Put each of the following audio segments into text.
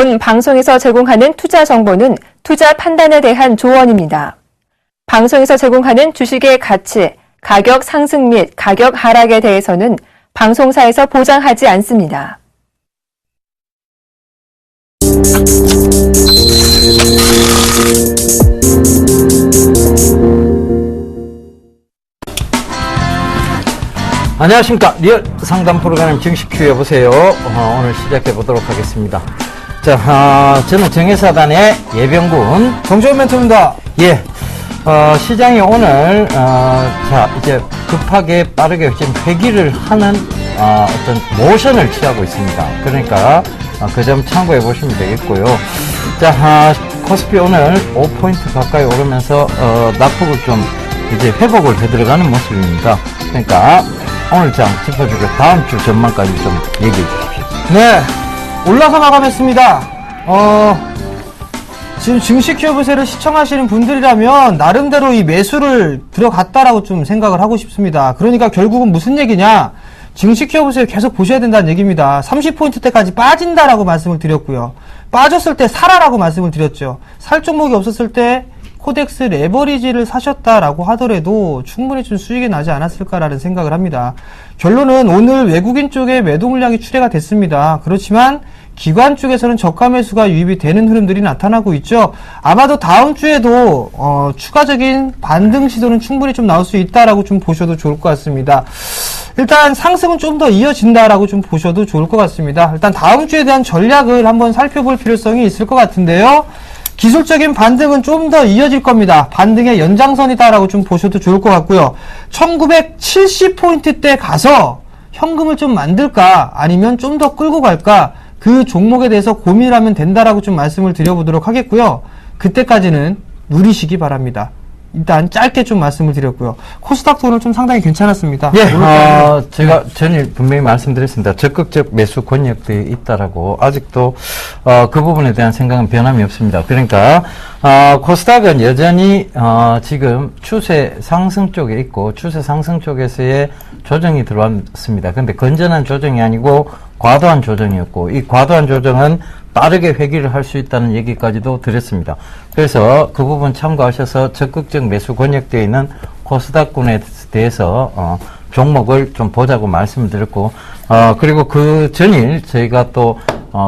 본 방송에서 제공하는 투자 정보는 투자 판단에 대한 조언입니다. 방송에서 제공하는 주식의 가치, 가격 상승 및 가격 하락에 대해서는 방송사에서 보장하지 않습니다. 안녕하십니까. 리얼 상담 프로그램 증시 큐 여보세요. 오늘 시작해 보도록 하겠습니다. 자, 저는 정의사단의 예병군 정재훈 멘토입니다. 예. 시장이 오늘 자 이제 급하게 빠르게 지금 회귀를 하는 어떤 모션을 취하고 있습니다. 그러니까 그 점 참고해 보시면 되겠고요. 자, 코스피 오늘 5포인트 가까이 오르면서 낙폭을 좀 이제 회복을 해 들어가는 모습입니다. 그러니까 오늘 장 짚어주고 다음 주 전망까지 좀 얘기해 주십시오. 네, 올라서 마감했습니다. 지금 증시 큐브세를 시청하시는 분들이라면 나름대로 이 매수를 들어갔다라고 좀 생각을 하고 싶습니다. 그러니까 결국은 무슨 얘기냐? 증시 큐브세 계속 보셔야 된다는 얘기입니다. 30포인트대까지 빠진다라고 말씀을 드렸고요. 빠졌을 때 사라라고 말씀을 드렸죠. 살 종목이 없었을 때 코덱스 레버리지를 사셨다라고 하더라도 충분히 좀 수익이 나지 않았을까라는 생각을 합니다. 결론은 오늘 외국인 쪽에 매도 물량이 출회가 됐습니다. 그렇지만 기관 쪽에서는 저가 매수가 유입이 되는 흐름들이 나타나고 있죠. 아마도 다음 주에도 추가적인 반등 시도는 충분히 좀 나올 수 있다라고 좀 보셔도 좋을 것 같습니다. 일단 상승은 좀 더 이어진다라고 좀 보셔도 좋을 것 같습니다. 일단 다음 주에 대한 전략을 한번 살펴볼 필요성이 있을 것 같은데요. 기술적인 반등은 좀 더 이어질 겁니다. 반등의 연장선이다라고 좀 보셔도 좋을 것 같고요. 1970포인트대 가서 현금을 좀 만들까 아니면 좀 더 끌고 갈까 그 종목에 대해서 고민을 하면 된다라고 좀 말씀을 드려보도록 하겠고요. 그때까지는 누리시기 바랍니다. 일단 짧게 좀 말씀을 드렸고요. 코스닥도 오늘 좀 상당히 괜찮았습니다. 예, 제가 전일 분명히 말씀드렸습니다. 적극적 매수 권역대에 있다라고 아직도 그 부분에 대한 생각은 변함이 없습니다. 그러니까 코스닥은 여전히 지금 추세 상승 쪽에 있고 추세 상승 쪽에서의 조정이 들어왔습니다. 그런데 건전한 조정이 아니고 과도한 조정이었고 이 과도한 조정은 빠르게 회귀를 할 수 있다는 얘기까지도 드렸습니다. 그래서 그 부분 참고하셔서 적극적 매수 권역되어 있는 코스닥군에 대해서 종목을 좀 보자고 말씀을 드렸고 그리고 그 전일 저희가 또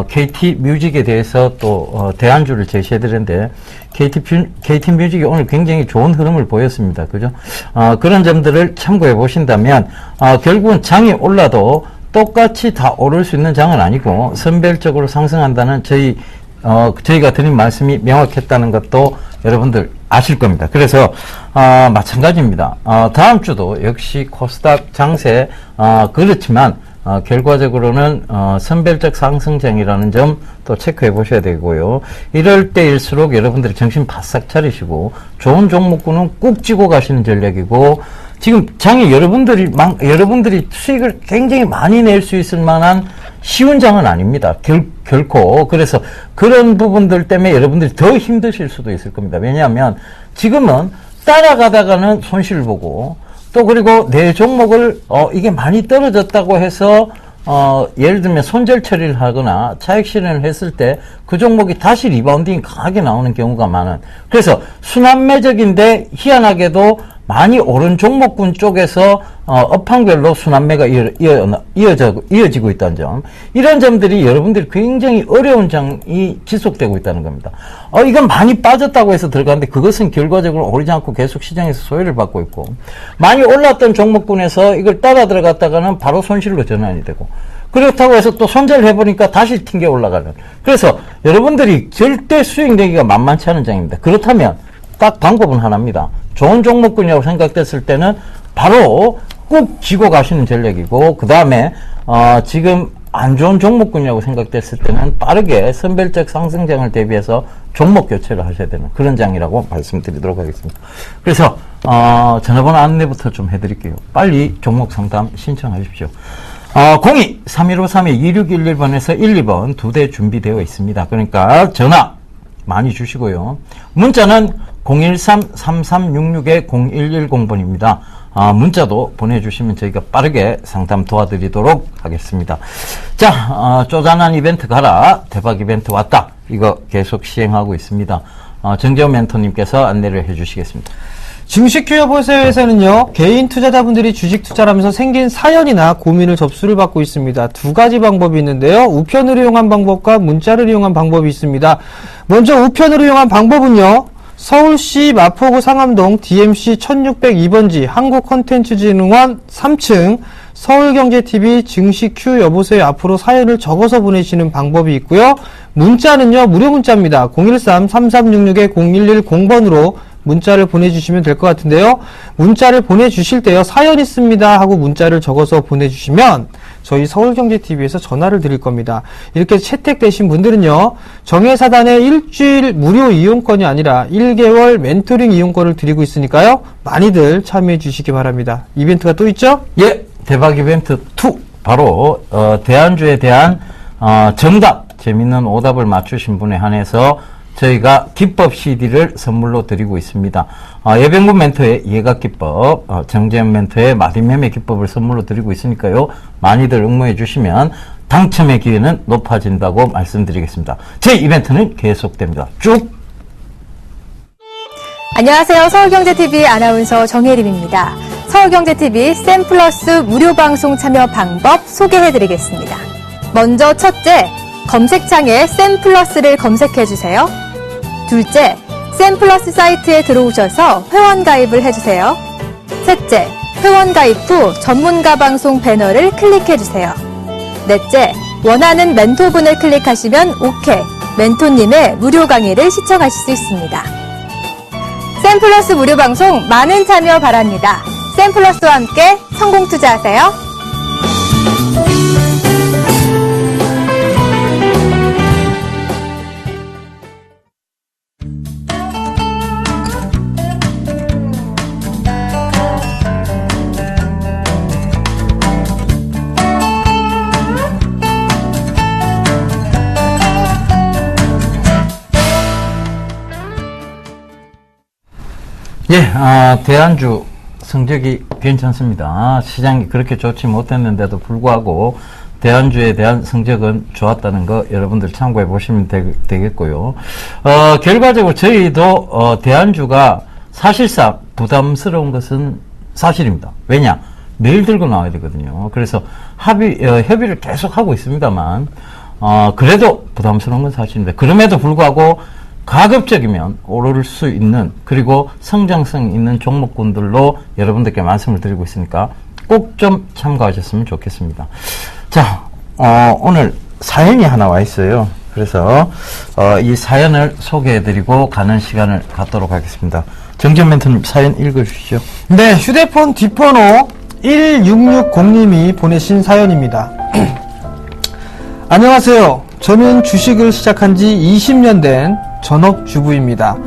KT 뮤직에 대해서 또 대안주를 제시해 드렸는데 KT 뮤직이 오늘 굉장히 좋은 흐름을 보였습니다. 그죠? 그런 점들을 참고해 보신다면 결국은 장이 올라도 똑같이 다 오를 수 있는 장은 아니고 선별적으로 상승한다는 저희가 드린 말씀이 명확했다는 것도 여러분들 아실 겁니다. 그래서 마찬가지입니다. 다음 주도 역시 코스닥 장세 그렇지만 결과적으로는 선별적 상승장이라는 점 또 체크해 보셔야 되고요. 이럴 때일수록 여러분들이 정신 바싹 차리시고 좋은 종목군은 꾹 쥐고 가시는 전략이고 지금 장이 여러분들이 수익을 굉장히 많이 낼 수 있을 만한 쉬운 장은 아닙니다. 결코. 그래서 그런 부분들 때문에 여러분들이 더 힘드실 수도 있을 겁니다. 왜냐하면 지금은 따라가다가는 손실을 보고 또 그리고 내 종목을 이게 많이 떨어졌다고 해서 예를 들면 손절 처리를 하거나 차익 실현을 했을 때 그 종목이 다시 리바운딩이 강하게 나오는 경우가 많은 그래서 순환매적인데 희한하게도 많이 오른 종목군 쪽에서 업황별로 순환매가 이어지고 있다는 점 이런 점들이 여러분들이 굉장히 어려운 장이 지속되고 있다는 겁니다. 이건 많이 빠졌다고 해서 들어가는데 그것은 결과적으로 오르지 않고 계속 시장에서 소외를 받고 있고 많이 올랐던 종목군에서 이걸 따라 들어갔다가는 바로 손실로 전환이 되고 그렇다고 해서 또 손절을 해보니까 다시 튕겨 올라가는 그래서 여러분들이 절대 수익 내기가 만만치 않은 장입니다. 그렇다면 딱 방법은 하나입니다. 좋은 종목군이라고 생각됐을 때는 바로 꾹 쥐고 가시는 전략이고 그 다음에 지금 안 좋은 종목군이라고 생각됐을 때는 빠르게 선별적 상승장을 대비해서 종목 교체를 하셔야 되는 그런 장이라고 말씀드리도록 하겠습니다. 그래서 전화번호 안내부터 좀 해드릴게요. 빨리 종목 상담 신청하십시오. 02-3153-2611번에서 1, 2번 2대 준비되어 있습니다. 그러니까 전화 많이 주시고요. 문자는 013-3366-0110번입니다. 문자도 보내주시면 저희가 빠르게 상담 도와드리도록 하겠습니다. 자, 쪼잔한 이벤트 가라. 대박 이벤트 왔다. 이거 계속 시행하고 있습니다. 정재훈 멘토님께서 안내를 해주시겠습니다. 증시큐여보세요에서는요, 개인 투자자분들이 주식 투자를 하면서 생긴 사연이나 고민을 접수를 받고 있습니다. 두 가지 방법이 있는데요. 우편을 이용한 방법과 문자를 이용한 방법이 있습니다. 먼저 우편을 이용한 방법은요, 서울시 마포구 상암동 DMC 1602번지 한국컨텐츠진흥원 3층 서울경제TV 증시큐 여보세요 앞으로 사연을 적어서 보내시는 방법이 있고요. 문자는요, 무료 문자입니다. 013-3366-0110번으로 문자를 보내주시면 될 것 같은데요. 문자를 보내주실 때요, 사연 있습니다 하고 문자를 적어서 보내주시면 저희 서울경제TV에서 전화를 드릴 겁니다. 이렇게 채택되신 분들은요, 정예사단의 일주일 무료 이용권이 아니라 1개월 멘토링 이용권을 드리고 있으니까요, 많이들 참여해 주시기 바랍니다. 이벤트가 또 있죠? 예, 대박 이벤트 2. 바로, 대안주에 대한, 정답, 재밌는 오답을 맞추신 분에 한해서 저희가 기법 CD를 선물로 드리고 있습니다. 예병군 멘토의 예각기법, 정재현 멘토의 마디매매 기법을 선물로 드리고 있으니까요. 많이들 응모해 주시면 당첨의 기회는 높아진다고 말씀드리겠습니다. 제 이벤트는 계속됩니다. 쭉! 안녕하세요. 서울경제TV 아나운서 정혜림입니다. 서울경제TV 샘플러스 무료방송 참여 방법 소개해드리겠습니다. 먼저 첫째, 검색창에 샘플러스를 검색해주세요. 둘째, 샘플러스 사이트에 들어오셔서 회원가입을 해주세요. 셋째, 회원가입 후 전문가 방송 배너를 클릭해주세요. 넷째, 원하는 멘토분을 클릭하시면 OK, 멘토님의 무료 강의를 시청하실 수 있습니다. 샘플러스 무료 방송 많은 참여 바랍니다. 샘플러스와 함께 성공 투자하세요. 예, 대안주 성적이 괜찮습니다. 시장이 그렇게 좋지 못했는데도 불구하고 대안주에 대한 성적은 좋았다는 거 여러분들 참고해 보시면 되겠고요. 결과적으로 저희도 대안주가 사실상 부담스러운 것은 사실입니다. 왜냐? 매일 들고 나와야 되거든요. 그래서 협의를 계속 하고 있습니다만 그래도 부담스러운 건 사실입니다. 그럼에도 불구하고 가급적이면 오를 수 있는, 그리고 성장성 있는 종목군들로 여러분들께 말씀을 드리고 있으니까 꼭 좀 참고하셨으면 좋겠습니다. 자, 오늘 사연이 하나 와 있어요. 그래서 이 사연을 소개해드리고 가는 시간을 갖도록 하겠습니다. 정재훈 멘토님 사연 읽어주시죠. 네, 휴대폰 뒷번호 1660님이 보내신 사연입니다. 안녕하세요. 저는 주식을 시작한 지 20년 된 전업주부입니다.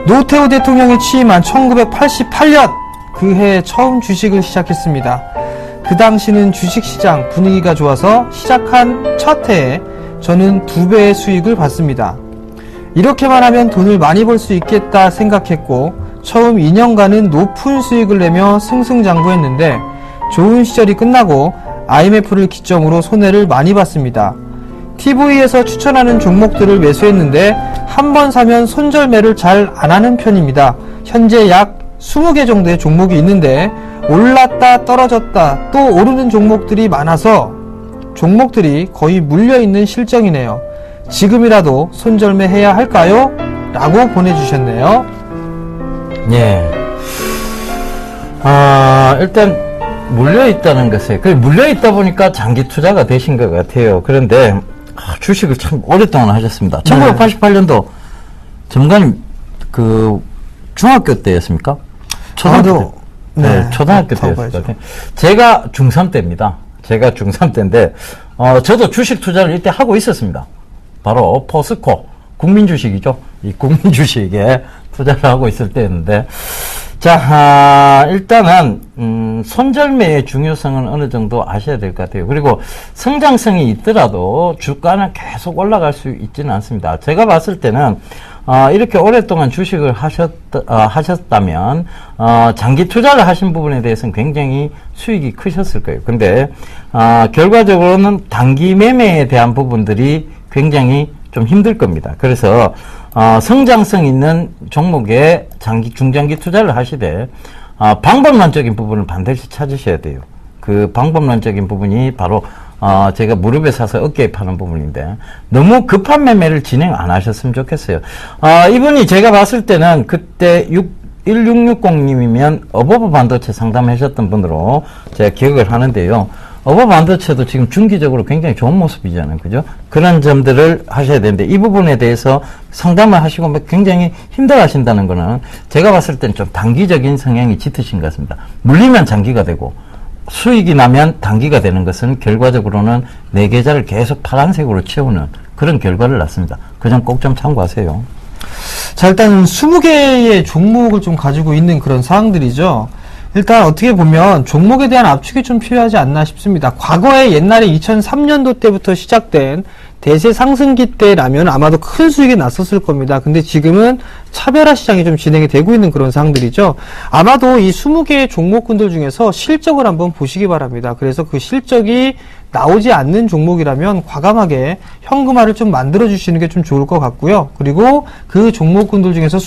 노태우 대통령이 취임한 1988년 그 해에 처음 주식을 시작했습니다. 그 당시는 주식시장 분위기가 좋아서 시작한 첫 해에 저는 2배의 수익을 받습니다. 이렇게만 하면 돈을 많이 벌 수 있겠다 생각했고 처음 2년간은 높은 수익을 내며 승승장구했는데 좋은 시절이 끝나고 IMF를 기점으로 손해를 많이 봤습니다. TV에서 추천하는 종목들을 매수했는데 한 번 사면 손절매를 잘 안 하는 편입니다. 현재 약 20개 정도의 종목이 있는데 올랐다 떨어졌다 또 오르는 종목들이 많아서 종목들이 거의 물려있는 실정이네요. 지금이라도 손절매 해야 할까요? 라고 보내주셨네요. 예. 일단 물려있다는 것에, 물려있다 보니까 장기 투자가 되신 것 같아요. 그런데 주식을 참 오랫동안 하셨습니다. 1988년도 전문가님 중학교 때였습니까? 초등학교 때. 네, 초등학교 때였을 것 같아요. 제가 중3 때입니다. 제가 중3 때인데, 저도 주식 투자를 이때 하고 있었습니다. 바로 포스코, 국민주식이죠. 이 국민주식에 투자를 하고 있을 때였는데, 자, 일단은, 손절매의 중요성은 어느 정도 아셔야 될 것 같아요. 그리고 성장성이 있더라도 주가는 계속 올라갈 수 있지는 않습니다. 제가 봤을 때는, 이렇게 오랫동안 주식을 하셨다면, 장기 투자를 하신 부분에 대해서는 굉장히 수익이 크셨을 거예요. 근데, 결과적으로는 단기 매매에 대한 부분들이 굉장히 좀 힘들 겁니다. 그래서, 성장성 있는 종목에 중장기 투자를 하시되, 방법론적인 부분을 반드시 찾으셔야 돼요. 그 방법론적인 부분이 바로, 제가 무릎에 사서 어깨에 파는 부분인데, 너무 급한 매매를 진행 안 하셨으면 좋겠어요. 이분이 제가 봤을 때는 그때 1660님이면 어버버 반도체 상담하셨던 분으로 제가 기억을 하는데요. 어버 반도체도 지금 중기적으로 굉장히 좋은 모습이잖아요. 그죠? 그런 점들을 하셔야 되는데, 이 부분에 대해서 상담을 하시고 굉장히 힘들어 하신다는 거는 제가 봤을 땐 좀 단기적인 성향이 짙으신 것 같습니다. 물리면 장기가 되고, 수익이 나면 단기가 되는 것은 결과적으로는 내 계좌를 계속 파란색으로 채우는 그런 결과를 낳습니다. 그 점 꼭 좀 참고하세요. 자, 일단 20개의 종목을 좀 가지고 있는 그런 사항들이죠. 일단 어떻게 보면 종목에 대한 압축이 좀 필요하지 않나 싶습니다. 과거에 옛날에 2003년도 때부터 시작된 대세 상승기 때라면 아마도 큰 수익이 났었을 겁니다. 근데 지금은 차별화 시장이 좀 진행이 되고 있는 그런 상황들이죠. 아마도 이 20개의 종목군들 중에서 실적을 한번 보시기 바랍니다. 그래서 그 실적이 나오지 않는 종목이라면 과감하게 현금화를 좀 만들어 주시는 게 좀 좋을 것 같고요. 그리고 그 종목군들 중에서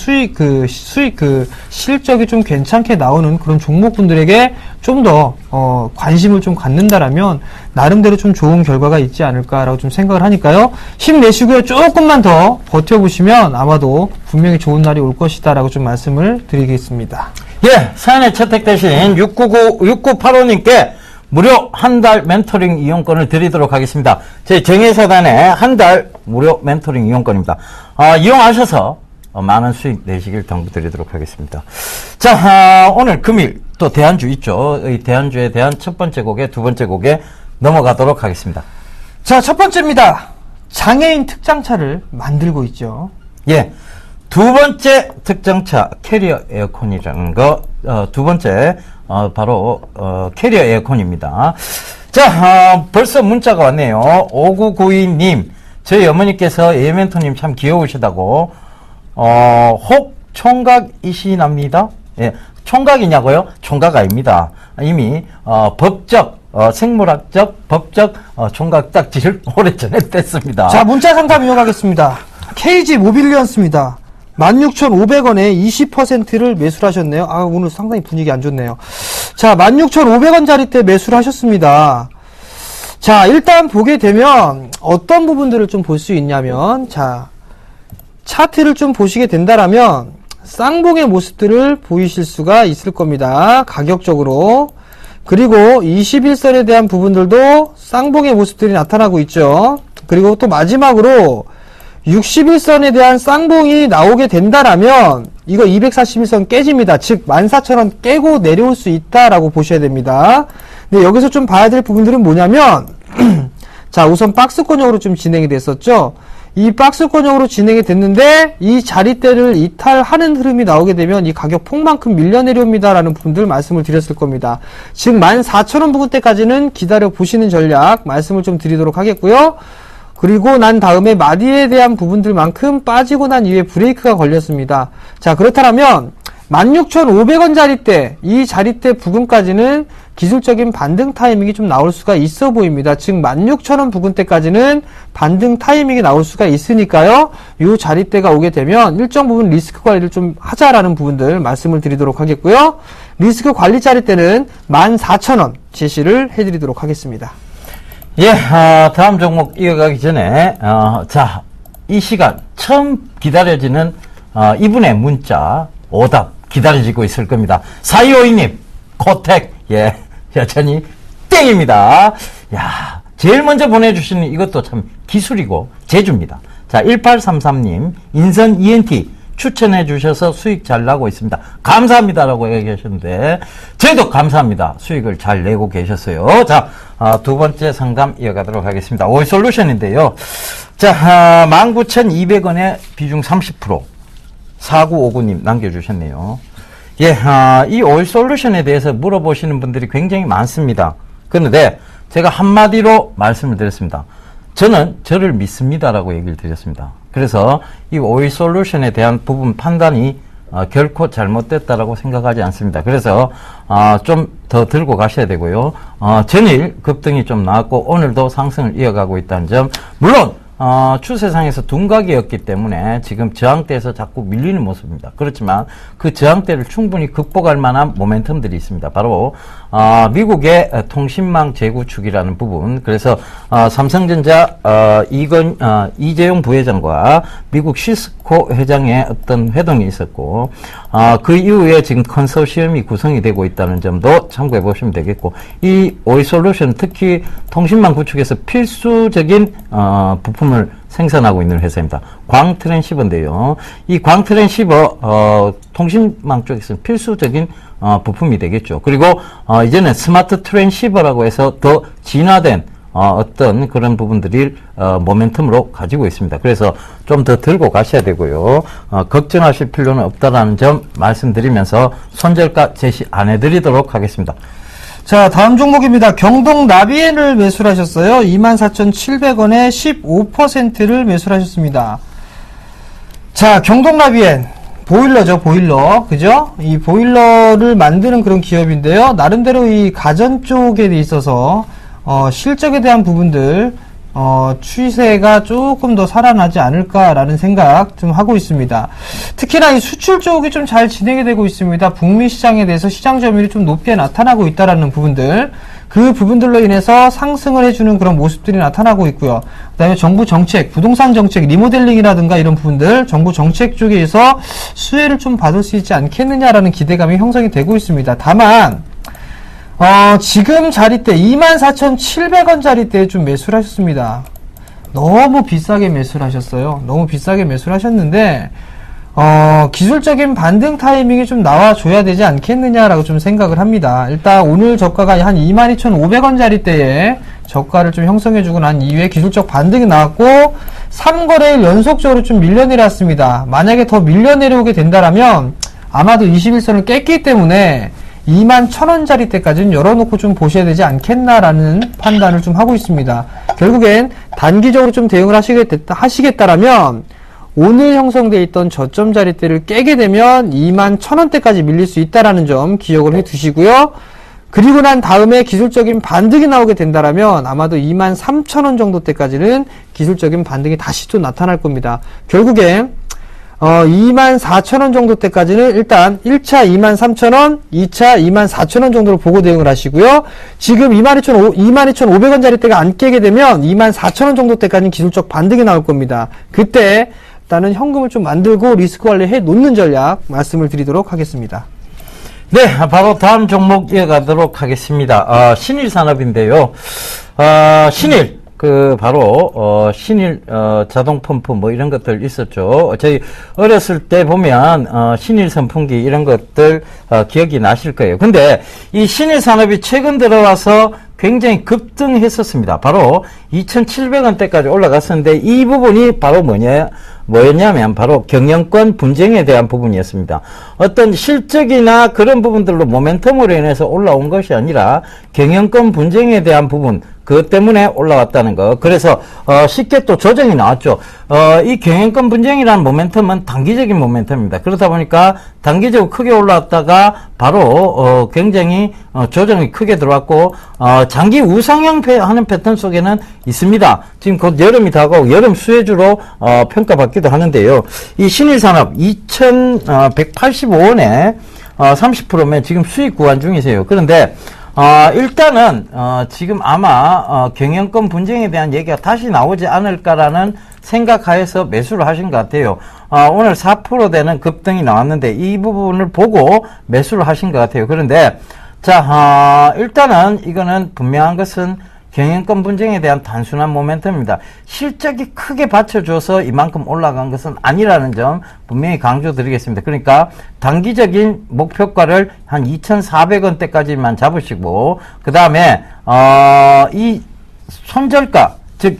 실적이 좀 괜찮게 나오는 그런 종목군들에게 좀 더 관심을 좀 갖는다라면 나름대로 좀 좋은 결과가 있지 않을까라고 좀 생각을 하니까요. 힘내시고요. 조금만 더 버텨보시면 아마도 분명히 좋은 날이 올 것이다라고 좀 말씀을 드리겠습니다. 예, 사연에 채택되신 6985님께 무료 한 달 멘토링 이용권을 드리도록 하겠습니다. 제 정예사단의 한 달 무료 멘토링 이용권입니다. 이용하셔서 많은 수익 내시길 당부드리도록 하겠습니다. 자, 오늘 금일 또 대안주 있죠. 이 대안주에 대한 첫 번째 곡에 두 번째 곡에 넘어가도록 하겠습니다. 자, 첫 번째입니다. 장애인 특장차를 만들고 있죠. 예. 두 번째 특장차 캐리어 에어컨이라는 거, 두 번째 바로 캐리어 에어컨입니다. 자, 벌써 문자가 왔네요. 5992님, 저희 어머니께서 예멘토님 참 귀여우시다고 혹 총각이시납니다. 예, 총각이냐고요? 총각 아닙니다. 이미 법적 생물학적 법적 총각 딱지를 오래전에 뗐습니다. 자, 문자 상담 이어가겠습니다. KG 모빌리언스입니다. 16,500원에 20%를 매수를 하셨네요. 오늘 상당히 분위기 안 좋네요. 자, 16,500원짜리 때 매수를 하셨습니다. 자, 일단 보게 되면 어떤 부분들을 좀 볼 수 있냐면, 자, 차트를 좀 보시게 된다라면 쌍봉의 모습들을 보이실 수가 있을 겁니다. 가격적으로. 그리고 21선에 대한 부분들도 쌍봉의 모습들이 나타나고 있죠. 그리고 또 마지막으로 61선에 대한 쌍봉이 나오게 된다라면 이거 241선 깨집니다. 즉 14,000원 깨고 내려올 수 있다라고 보셔야 됩니다. 근데 여기서 좀 봐야 될 부분들은 뭐냐면 자, 우선 박스권형으로 좀 진행이 됐었죠. 이 박스권형으로 진행이 됐는데 이 자리대를 이탈하는 흐름이 나오게 되면 이 가격 폭만큼 밀려 내려옵니다라는 부분들 말씀을 드렸을 겁니다. 즉 14,000원 부근대까지는 기다려 보시는 전략 말씀을 좀 드리도록 하겠고요. 그리고 난 다음에 마디에 대한 부분들만큼 빠지고 난 이후에 브레이크가 걸렸습니다. 자, 그렇다면 16,500원짜리 이 자리대 부근까지는 기술적인 반등 타이밍이 좀 나올 수가 있어 보입니다. 즉 16,000원 부근대까지는 반등 타이밍이 나올 수가 있으니까요. 이 자리대가 오게 되면 일정 부분 리스크 관리를 좀 하자라는 부분들 말씀을 드리도록 하겠고요. 리스크 관리 자리대는 14,000원 제시를 해드리도록 하겠습니다. 예, 다음 종목 이어가기 전에, 자, 이 시간 처음 기다려지는, 이분의 문자, 오답 기다려지고 있을 겁니다. 4252님, 코텍, 예, 여전히 땡입니다. 야, 제일 먼저 보내주시는 이것도 참 기술이고 재주입니다. 자, 1833님, 인선 ENT 추천해 주셔서 수익 잘 나고 있습니다. 감사합니다라고 얘기하셨는데 저희도 감사합니다. 수익을 잘 내고 계셨어요. 자, 두 번째 상담 이어가도록 하겠습니다. 오이솔루션인데요. 자, 19,200원에 비중 30%, 4959님 남겨주셨네요. 예, 이 오일 솔루션에 대해서 물어보시는 분들이 굉장히 많습니다. 그런데 제가 한마디로 말씀을 드렸습니다. 저는 저를 믿습니다라고 얘기를 드렸습니다. 그래서 이 오일 솔루션에 대한 부분 판단이 결코 잘못됐다라고 생각하지 않습니다. 그래서 좀 더 들고 가셔야 되고요. 전일 급등이 좀 나왔고 오늘도 상승을 이어가고 있다는 점, 물론 추세상에서 둔각이었기 때문에 지금 저항대에서 자꾸 밀리는 모습입니다. 그렇지만 그 저항대를 충분히 극복할 만한 모멘텀들이 있습니다. 바로 미국의 통신망 재구축이라는 부분. 그래서 삼성전자 이재용 부회장과 미국 시스코 회장의 어떤 회동이 있었고, 그 이후에 지금 컨소시엄이 구성이 되고 있다는 점도 참고해 보시면 되겠고, 이 오이솔루션 특히 통신망 구축에서 필수적인 부품을 생산하고 있는 회사입니다. 광트랜시버인데요. 이 광트랜시버 통신망 쪽에서는 필수적인 부품이 되겠죠. 그리고 이제는 스마트 트랜시버라고 해서 더 진화된 어떤 그런 부분들이 모멘텀으로 가지고 있습니다. 그래서 좀 더 들고 가셔야 되고요. 걱정하실 필요는 없다라는 점 말씀드리면서 손절가 제시 안 해드리도록 하겠습니다. 자, 다음 종목입니다. 경동 나비엔을 매수를 하셨어요. 24,700원에 15%를 매수를 하셨습니다. 자, 경동 나비엔. 보일러죠, 보일러. 그죠? 이 보일러를 만드는 그런 기업인데요. 나름대로 이 가전 쪽에 있어서, 실적에 대한 부분들, 추세가 조금 더 살아나지 않을까라는 생각 좀 하고 있습니다. 특히나 이 수출 쪽이 좀 잘 진행이 되고 있습니다. 북미 시장에 대해서 시장 점유율이 좀 높게 나타나고 있다라는 부분들, 그 부분들로 인해서 상승을 해주는 그런 모습들이 나타나고 있고요. 그 다음에 정부 정책, 부동산 정책, 리모델링이라든가 이런 부분들, 정부 정책 쪽에서 수혜를 좀 받을 수 있지 않겠느냐라는 기대감이 형성이 되고 있습니다. 다만 지금 자리대 24,700원 자리대에 좀 매수를 하셨습니다. 너무 비싸게 매수를 하셨어요. 너무 비싸게 매수를 하셨는데 기술적인 반등 타이밍이 좀 나와줘야 되지 않겠느냐라고 좀 생각을 합니다. 일단 오늘 저가가 한 22,500원 자리대에 저가를 좀 형성해주고 난 이후에 기술적 반등이 나왔고 3거래일 연속적으로 좀 밀려내렸습니다. 만약에 더 밀려내려오게 된다라면 아마도 21선을 깼기 때문에 21,000원짜리 때까지는 열어놓고 좀 보셔야 되지 않겠나라는 판단을 좀 하고 있습니다. 결국엔 단기적으로 좀 대응을 하시겠다라면 오늘 형성되어 있던 저점 자리대를 깨게 되면 21,000원대까지 밀릴 수 있다라는 점 기억을 해 두시고요. 그리고 난 다음에 기술적인 반등이 나오게 된다라면 아마도 23,000원 정도 때까지는 기술적인 반등이 다시 또 나타날 겁니다. 결국엔 24,000원 정도 때까지는 일단 1차 23,000원, 2차 24,000원 정도로 보고 대응을 하시고요. 지금 22,500원 자리 때가 안 깨게 되면 24,000원 정도 때까지는 기술적 반등이 나올 겁니다. 그때 일단은 현금을 좀 만들고 리스크 관리해 놓는 전략 말씀을 드리도록 하겠습니다. 네, 바로 다음 종목 이어가도록 하겠습니다. 신일산업인데요. 신일. 바로, 신일, 자동 펌프 뭐 이런 것들 있었죠. 저희 어렸을 때 보면, 신일 선풍기 이런 것들, 기억이 나실 거예요. 근데 이 신일 산업이 최근 들어와서 굉장히 급등했었습니다. 바로 2,700원대까지 올라갔었는데 이 부분이 바로 뭐였냐면 바로 경영권 분쟁에 대한 부분이었습니다. 어떤 실적이나 그런 부분들로 모멘텀으로 인해서 올라온 것이 아니라 경영권 분쟁에 대한 부분, 그것 때문에 올라왔다는 거. 그래서 쉽게 또 조정이 나왔죠. 이 경영권 분쟁이라는 모멘텀은 단기적인 모멘텀입니다. 그러다 보니까 단기적으로 크게 올라왔다가 바로 굉장히 조정이 크게 들어왔고 장기 우상향 하는 패턴 속에는 있습니다. 지금 곧 여름이 다가오고 여름 수혜주로 평가받기도 하는데요. 이 신일산업 2,185원에 30%면 지금 수익 구간 중이세요. 그런데 일단은 지금 아마 경영권 분쟁에 대한 얘기가 다시 나오지 않을까라는 생각하에서 매수를 하신 것 같아요. 오늘 4% 되는 급등이 나왔는데 이 부분을 보고 매수를 하신 것 같아요. 그런데 자, 일단은 이거는 분명한 것은 경영권 분쟁에 대한 단순한 모멘텀입니다. 실적이 크게 받쳐줘서 이만큼 올라간 것은 아니라는 점 분명히 강조드리겠습니다. 그러니까 단기적인 목표가를 한 2,400원대까지만 잡으시고 그 다음에 이 손절가 즉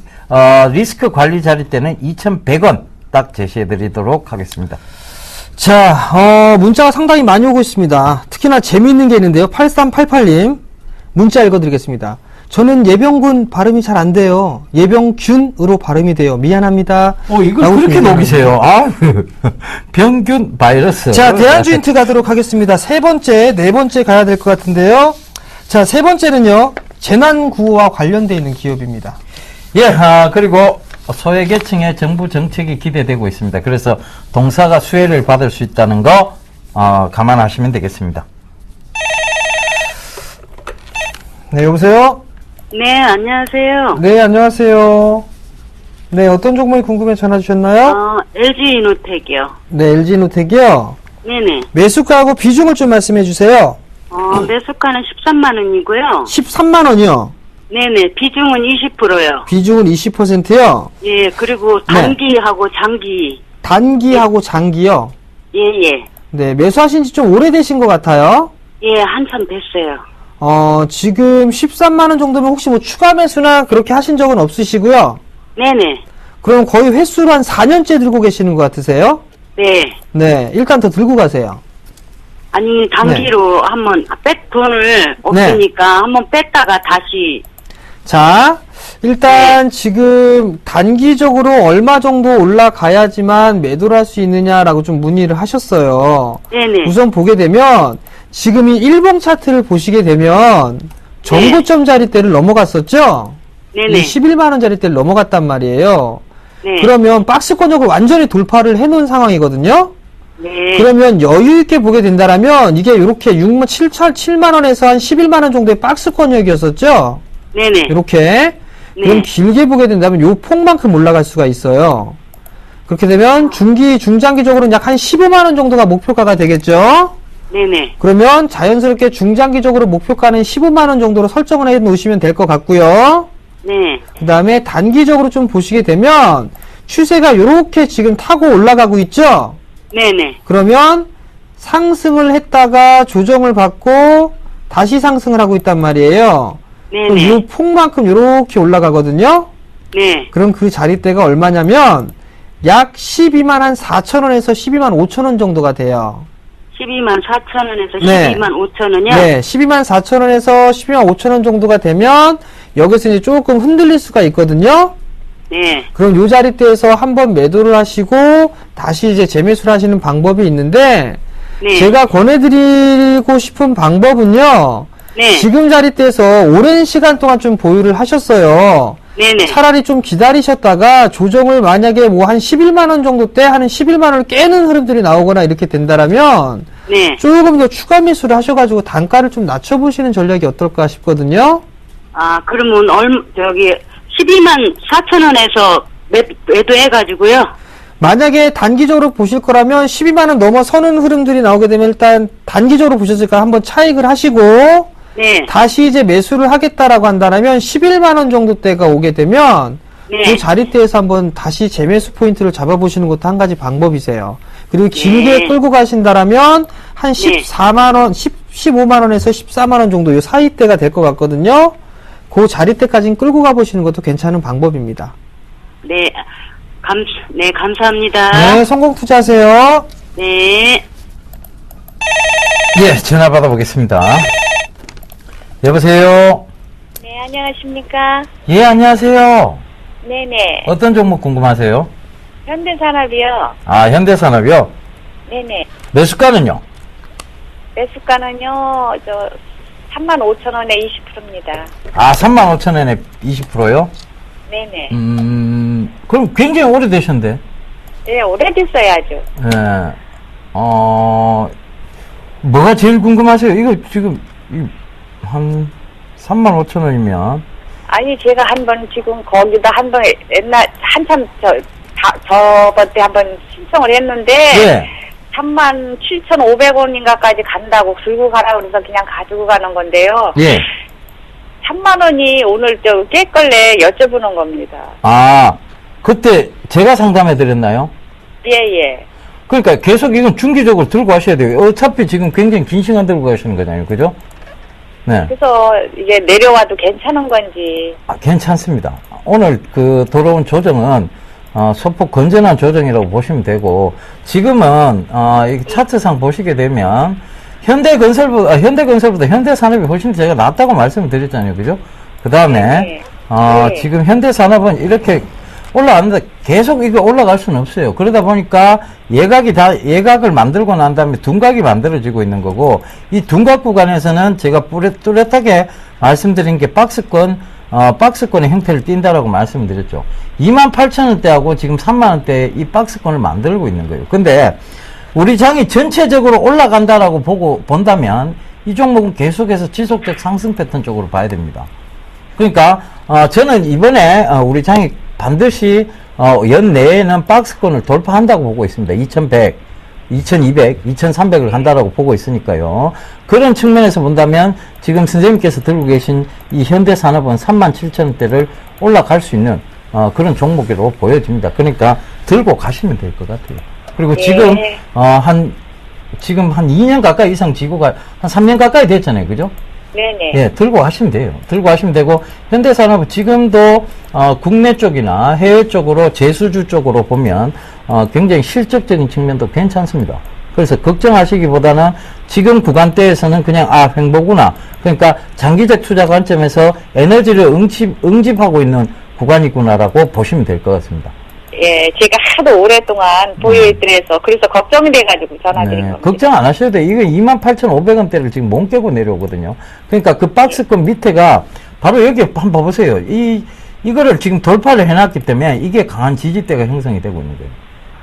리스크 관리 자리 때는 2,100원 딱 제시해 드리도록 하겠습니다. 자, 문자가 상당히 많이 오고 있습니다. 특히나 재미있는 게 있는데요. 8388님. 문자 읽어드리겠습니다. 저는 예병군 발음이 잘 안 돼요. 예병균으로 발음이 돼요. 미안합니다. 이걸 라고 그렇게 주문합니다. 녹이세요. 병균 바이러스. 자, 대안주 힌트 가도록 하겠습니다. 세 번째, 네 번째 가야 될 것 같은데요. 자, 세 번째는요. 재난구호와 관련되어 있는 기업입니다. 예, 그리고 소외계층의 정부 정책이 기대되고 있습니다. 그래서 동사가 수혜를 받을 수 있다는 거 감안하시면 되겠습니다. 네, 여보세요? 네, 안녕하세요. 네, 안녕하세요. 네, 어떤 종목이 궁금해 전화 주셨나요? LG이노텍이요. 네, LG노텍이요. 네네. 매수가하고 비중을 좀 말씀해 주세요. 매수가는 13만 원이고요. 13만 원이요. 네네. 비중은 20%요. 비중은 20%요. 예, 그리고 단기하고 장기. 단기하고 장기요. 예, 예. 네, 매수하신 지 좀 오래되신 것 같아요. 예, 한참 됐어요. 지금 13만 원 정도면 혹시 뭐 추가 매수나 그렇게 하신 적은 없으시고요. 네네. 그럼 거의 횟수로 한 4년째 들고 계시는 것 같으세요? 네. 네, 일단 더 들고 가세요. 아니, 단기로 한번 돈을 없으니까 한번 뺐다가 다시. 자, 일단 지금 단기적으로 얼마 정도 올라가야지만 매도를 할 수 있느냐라고 좀 문의를 하셨어요. 네네. 우선 보게 되면 지금 이 일봉 차트를 보시게 되면 정고점 자리대를 넘어갔었죠? 네네. 이 11만 원 자리대를 넘어갔단 말이에요. 네. 그러면 박스권역을 완전히 돌파를 해놓은 상황이거든요? 네. 그러면 여유 있게 보게 된다라면 이게 이렇게 7만 원에서 한 11만 원 정도의 박스권역이었었죠? 네네. 이렇게. 네. 그럼 길게 보게 된다면 요 폭만큼 올라갈 수가 있어요. 그렇게 되면 중장기적으로는 약 한 15만 원 정도가 목표가가 되겠죠? 네네. 그러면 자연스럽게 중장기적으로 목표가는 15만 원 정도로 설정을 해 놓으시면 될 것 같고요. 네. 그 다음에 단기적으로 좀 보시게 되면 추세가 이렇게 지금 타고 올라가고 있죠? 네네. 그러면 상승을 했다가 조정을 받고 다시 상승을 하고 있단 말이에요. 그럼 네네. 이 폭만큼 이렇게 올라가거든요. 네. 그럼 그 자리대가 얼마냐면 약 12만 한 4천 원에서 12만 5천 원 정도가 돼요. 12만 4천 원에서 네. 12만 5천 원이요? 네, 12만 4천 원에서 12만 5천 원 정도가 되면 여기서 이제 조금 흔들릴 수가 있거든요. 네. 그럼 요 자리대에서 한번 매도를 하시고 다시 이제 재매수를 하시는 방법이 있는데 네. 제가 권해드리고 싶은 방법은요. 네. 지금 자리대에서 오랜 시간 동안 좀 보유를 하셨어요. 네네. 차라리 좀 기다리셨다가 조정을 만약에 뭐 한 11만 원 정도 때 하는 11만 원을 깨는 흐름들이 나오거나 이렇게 된다라면 네. 조금 더 추가 매수를 하셔가지고 단가를 좀 낮춰보시는 전략이 어떨까 싶거든요. 그러면 12만 4천 원에서 매도해가지고요. 만약에 단기적으로 보실 거라면 12만 원 넘어서는 흐름들이 나오게 되면 일단 단기적으로 보셨으니까 한번 차익을 하시고 네. 다시 이제 매수를 하겠다라고 한다면 11만 원 정도 때가 오게 되면 네. 그 자리대에서 한번 다시 재매수 포인트를 잡아보시는 것도 한 가지 방법이세요. 그리고 길게 네. 끌고 가신다라면 한 네. 14만 원, 15만 원에서 14만 원 정도 이 사이대가 될 것 같거든요. 그 자리대까지는 끌고 가보시는 것도 괜찮은 방법입니다. 네. 네, 감사합니다. 네, 성공 투자하세요. 네. 예, 전화 받아보겠습니다. 여보세요? 네, 안녕하십니까. 예, 안녕하세요. 네네. 어떤 종목 궁금하세요? 현대산업이요. 현대산업이요? 네네. 매수가는요? 매수가는요, 35,000원에 20%입니다. 35,000원에 20%요? 네네. 그럼 굉장히 오래되셨는데? 네, 오래됐어요, 아주. 예. 뭐가 제일 궁금하세요? 이거 지금, 한 35,000원이면. 아니, 제가 지금 거기다 옛날, 한참, 저번 때 신청을 했는데, 예. 37,500원인가까지 간다고 들고 가라 그래서 그냥 가지고 가는 건데요. 예. 3만원이 오늘 깰걸래 여쭤보는 겁니다. 그때 제가 상담해 드렸나요? 예, 예. 그러니까 계속 이건 중기적으로 들고 가셔야 돼요. 어차피 지금 굉장히 긴 시간 들고 가시는 거잖아요. 그죠? 네. 그래서 이게 내려와도 괜찮은 건지. 괜찮습니다. 오늘 돌아온 조정은 소폭 건전한 조정이라고 보시면 되고, 지금은, 이 차트상 보시게 되면, 현대건설보다 현대산업이 훨씬 제가 낫다고 말씀을 드렸잖아요. 그죠? 그 다음에, 네. 지금 현대산업은 이렇게 올라왔는데 계속 이거 올라갈 수는 없어요. 그러다 보니까 예각을 만들고 난 다음에 둔각이 만들어지고 있는 거고, 이 둔각 구간에서는 제가 뚜렷하게 말씀드린 게 박스권의 형태를 띈다라고 말씀을 드렸죠. 28,000원대하고 지금 3만원대 이 박스권을 만들고 있는 거예요. 근데 우리 장이 전체적으로 올라간다라고 본다면 이 종목은 계속해서 지속적 상승 패턴 쪽으로 봐야 됩니다. 그러니까 저는 이번에 우리 장이 반드시 연내에는 박스권을 돌파한다고 보고 있습니다. 2100, 2200, 2300을 간다라고 보고 있으니까요. 그런 측면에서 본다면 지금 선생님께서 들고 계신 이 현대산업은 37,000원대를 올라갈 수 있는 그런 종목으로 보여집니다. 그러니까 들고 가시면 될 것 같아요. 그리고 지금 지금 한 2년 가까이 이상 지고가 한 3년 가까이 됐잖아요. 그죠? 네네. 예, 들고 가시면 돼요. 들고 가시면 되고, 현대산업은 지금도, 국내 쪽이나 해외 쪽으로, 제수주 쪽으로 보면, 굉장히 실적적인 측면도 괜찮습니다. 그래서 걱정하시기보다는 지금 구간대에서는 그냥, 횡보구나. 그러니까 장기적 투자 관점에서 에너지를 응집하고 있는 구간이구나라고 보시면 될 것 같습니다. 예, 제가 하도 오랫동안 보유했더래서 그래서 걱정이 돼가지고 전화드린 겁니다. 걱정 안 하셔도 돼요. 이거 28,500원대를 지금 못 깨고 내려오거든요. 그러니까 그 박스권 밑에가 바로 여기 한번 봐보세요. 이거를 지금 돌파를 해놨기 때문에 이게 강한 지지대가 형성이 되고 있는 거예요.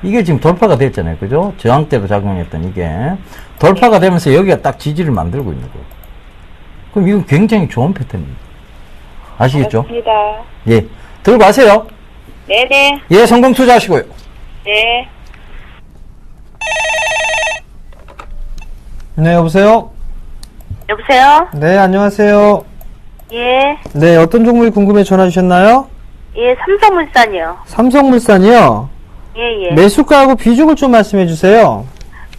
이게 지금 돌파가 됐잖아요. 그죠? 저항대로 작용했던 이게. 돌파가 되면서 여기가 딱 지지를 만들고 있는 거예요. 그럼 이건 굉장히 좋은 패턴입니다. 아시겠죠? 그렇습니다. 예. 들고 가세요. 네네. 예, 성공 투자하시고요. 네. 네, 여보세요? 여보세요? 네, 안녕하세요. 예. 네, 어떤 종목이 궁금해 전화 주셨나요? 예, 삼성물산이요. 삼성물산이요? 예, 예. 매수가하고 비중을 좀 말씀해 주세요.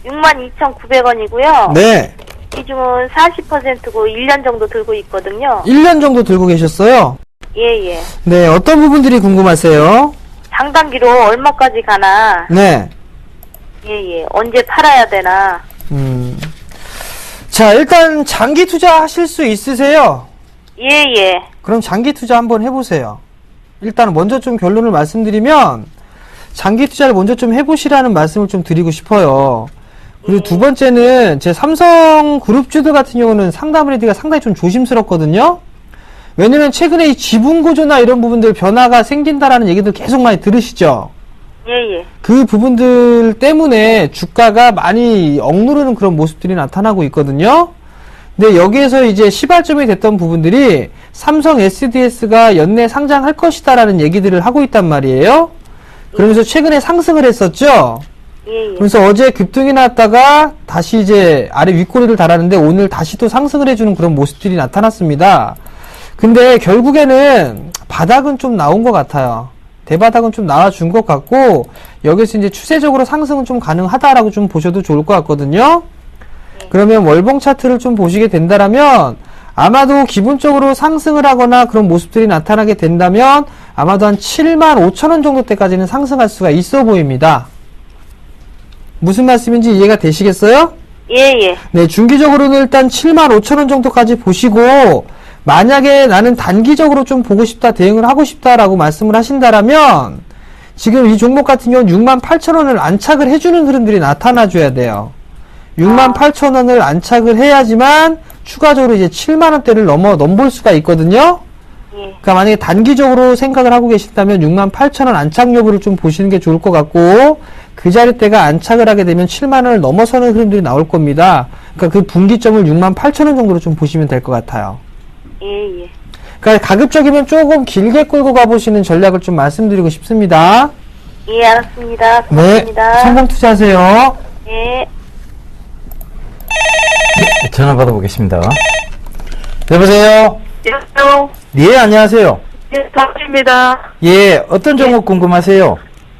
62,900원이고요. 네. 비중은 40%고 1년 정도 들고 있거든요. 1년 정도 들고 계셨어요? 예, 예. 네, 어떤 부분들이 궁금하세요? 장단기로 얼마까지 가나? 네. 예, 예. 언제 팔아야 되나? 자, 일단 장기 투자 하실 수 있으세요? 예, 예. 그럼 장기 투자 한번 해보세요. 일단 먼저 좀 결론을 말씀드리면 장기 투자를 먼저 좀 해보시라는 말씀을 좀 드리고 싶어요. 그리고 두 번째는 제 삼성그룹주들 같은 경우는 상담을 해드리기가 상당히 좀 조심스럽거든요. 왜냐면 최근에 이 지분구조나 이런 부분들 변화가 생긴다라는 얘기들 계속 많이 들으시죠? 예, 예. 그 부분들 때문에 주가가 많이 억누르는 그런 모습들이 나타나고 있거든요. 근데 여기에서 이제 시발점이 됐던 부분들이 삼성 SDS가 연내 상장할 것이다라는 얘기들을 하고 있단 말이에요. 그러면서 최근에 상승을 했었죠. 예, 예. 그래서 어제 급등이 났다가 다시 이제 아래 윗꼬리를 달았는데 오늘 다시 또 상승을 해주는 그런 모습들이 나타났습니다. 근데 결국에는 바닥은 좀 나온 것 같아요. 대바닥은 좀 나와준 것 같고 여기서 이제 추세적으로 상승은 좀 가능하다라고 좀 보셔도 좋을 것 같거든요. 그러면 월봉 차트를 좀 보시게 된다라면 아마도 기본적으로 상승을 하거나 그런 모습들이 나타나게 된다면 아마도 한 75,000원 정도 때까지는 상승할 수가 있어 보입니다. 무슨 말씀인지 이해가 되시겠어요? 예, 예. 네, 중기적으로는 일단 75,000원 정도까지 보시고 만약에 나는 단기적으로 좀 보고 싶다, 대응을 하고 싶다라고 말씀을 하신다라면 지금 이 종목 같은 경우는 68,000원을 안착을 해주는 흐름들이 나타나줘야 돼요. 68,000원을 안착을 해야지만 추가적으로 이제 7만원대를 넘볼 수가 있거든요. 예. 그러니까 만약에 단기적으로 생각을 하고 계신다면 68,000원 안착 여부를 좀 보시는 게 좋을 것 같고 그 자리대가 안착을 하게 되면 7만원을 넘어서는 흐름들이 나올 겁니다. 그러니까 그 분기점을 68,000원 정도로 좀 보시면 될 것 같아요. 예, 예. 그러니까 가급적이면 조금 길게 끌고 가보시는 전략을 좀 말씀드리고 싶습니다. 예, 알았습니다. 네, 고맙습니다. 성공 투자하세요. 예. 전화 받아보겠습니다. 여보세요? 여보세요? 예, 안녕하세요. 예, 박입니다. 예, 어떤 종목 궁금하세요?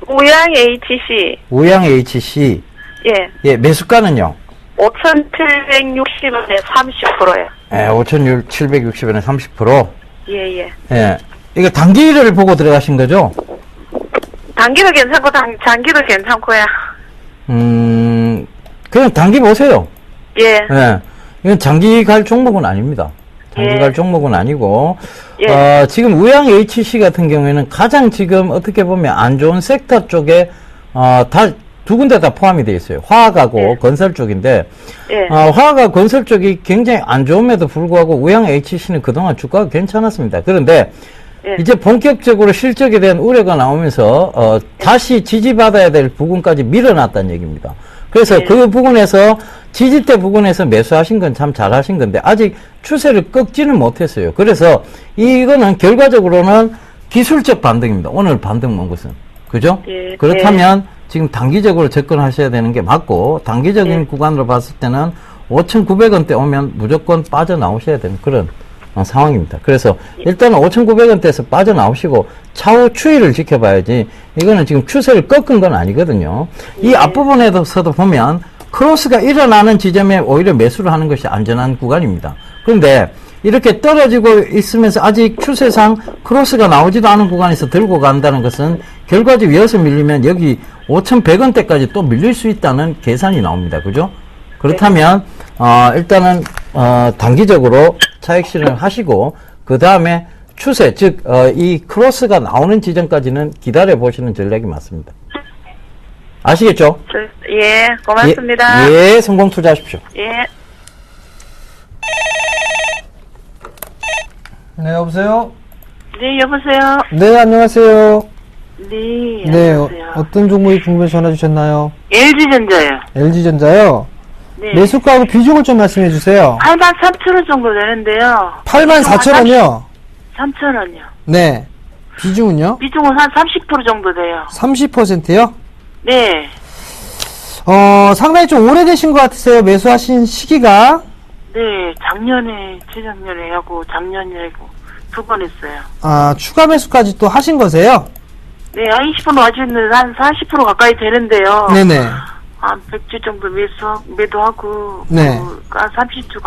우양 HC. 우양 HC. 예. 예, 매수가는요? 5,760원에 30%예요. 예, 5,760원에 30%. 예, 예. 예. 이거 단기를 보고 들어가신 거죠? 단기도 괜찮고, 장기도 괜찮고요. 그냥 단기 보세요. 예. 예. 이건 장기 갈 종목은 아닙니다. 장기 예. 갈 종목은 아니고, 예. 지금 우양 HC 같은 경우에는 가장 지금 어떻게 보면 안 좋은 섹터 쪽에, 두 군데 다 포함이 되어 있어요. 화학하고 예. 건설 쪽인데, 예. 화학과 건설 쪽이 굉장히 안 좋음에도 불구하고 우양 HC는 그동안 주가가 괜찮았습니다. 그런데, 예. 이제 본격적으로 실적에 대한 우려가 나오면서, 다시 지지받아야 될 부분까지 밀어놨다는 얘기입니다. 그래서 예. 그 부분에서 지지대 부분에서 매수하신 건 참 잘하신 건데 아직 추세를 꺾지는 못했어요. 그래서 이거는 결과적으로는 기술적 반등입니다. 오늘 반등 본 것은. 그죠? 예. 그렇다면 지금 단기적으로 접근하셔야 되는 게 맞고 단기적인 예. 구간으로 봤을 때는 5,900원대 오면 무조건 빠져나오셔야 되는 그런 상황입니다. 그래서 일단은 5,900원대에서 빠져나오시고 차후 추이를 지켜봐야지 이거는 지금 추세를 꺾은 건 아니거든요. 이 앞부분에서도 보면 크로스가 일어나는 지점에 오히려 매수를 하는 것이 안전한 구간입니다. 그런데 이렇게 떨어지고 있으면서 아직 추세상 크로스가 나오지도 않은 구간에서 들고 간다는 것은 결과적으로 이어서 밀리면 여기 5,100원대까지 또 밀릴 수 있다는 계산이 나옵니다. 그죠? 그렇다면 일단은 단기적으로 차익 실현을 하시고 그 다음에 추세 즉 이 크로스가 나오는 지점까지는 기다려 보시는 전략이 맞습니다. 아시겠죠? 예, 고맙습니다. 예, 성공 투자하십시오. 예. 네, 여보세요? 네, 여보세요? 네, 안녕하세요. 네, 네, 안녕하세요. 어떤 종목이 궁금해 전화 주셨나요? LG전자요. LG전자요? 네. 매수가하고 비중을 좀 말씀해 주세요. 83,000원 정도 되는데요. 84,000원이요? 3,000원이요. 네. 비중은요? 비중은 한 30% 정도 돼요. 30%요? 네. 상당히 좀 오래되신 것 같으세요. 매수하신 시기가. 네, 작년에, 재작년에 하고, 작년에 하고, 2번 했어요. 아, 추가 매수까지 또 하신 거세요? 네, 한 20% 아직은 한 40% 가까이 되는데요. 네네. 한 100주 정도 매도하고, 네. 한 30%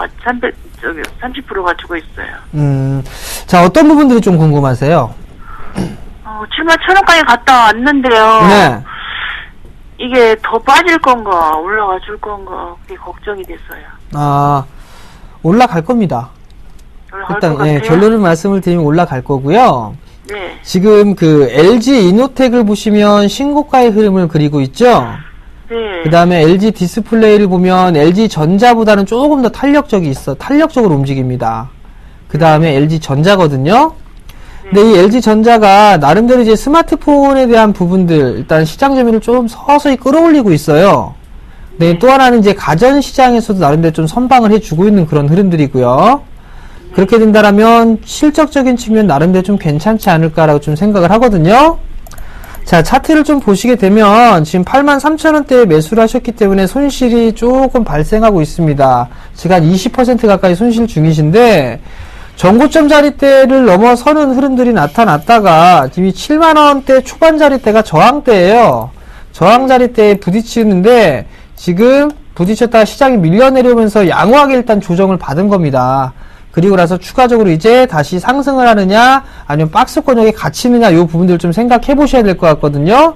가지고 있어요. 자, 어떤 부분들이 좀 궁금하세요? 71,000원까지 갔다 왔는데요. 네. 이게 더 빠질 건가, 올라가 줄 건가, 그게 걱정이 됐어요. 아, 올라갈 겁니다. 올라갈 일단, 것 같아요. 결론을 말씀을 드리면 올라갈 거고요. 네. 지금 그 LG 이노텍을 보시면 신고가의 흐름을 그리고 있죠? 네. 그 다음에 LG 디스플레이를 보면 LG 전자보다는 조금 더 탄력적으로 움직입니다. 그 다음에 LG 전자거든요? 근데 이 LG 전자가 나름대로 이제 스마트폰에 대한 부분들, 일단 시장 점유율을 좀 서서히 끌어올리고 있어요. 네, 또 하나는 이제 가전 시장에서도 나름대로 좀 선방을 해주고 있는 그런 흐름들이고요. 그렇게 된다라면 실적적인 측면 나름대로 좀 괜찮지 않을까라고 좀 생각을 하거든요. 자, 차트를 좀 보시게 되면 지금 83,000원대에 매수를 하셨기 때문에 손실이 조금 발생하고 있습니다. 지금 한 20% 가까이 손실 중이신데 전고점 자리대를 넘어서는 흐름들이 나타났다가 지금 7만원대 초반 자리대가 저항대예요. 저항 자리대에 부딪히는데 지금 부딪혔다가 시장이 밀려내려면서 양호하게 일단 조정을 받은 겁니다. 그리고 나서 추가적으로 이제 다시 상승을 하느냐 아니면 박스권역에 갇히느냐 이 부분들을 좀 생각해 보셔야 될 것 같거든요.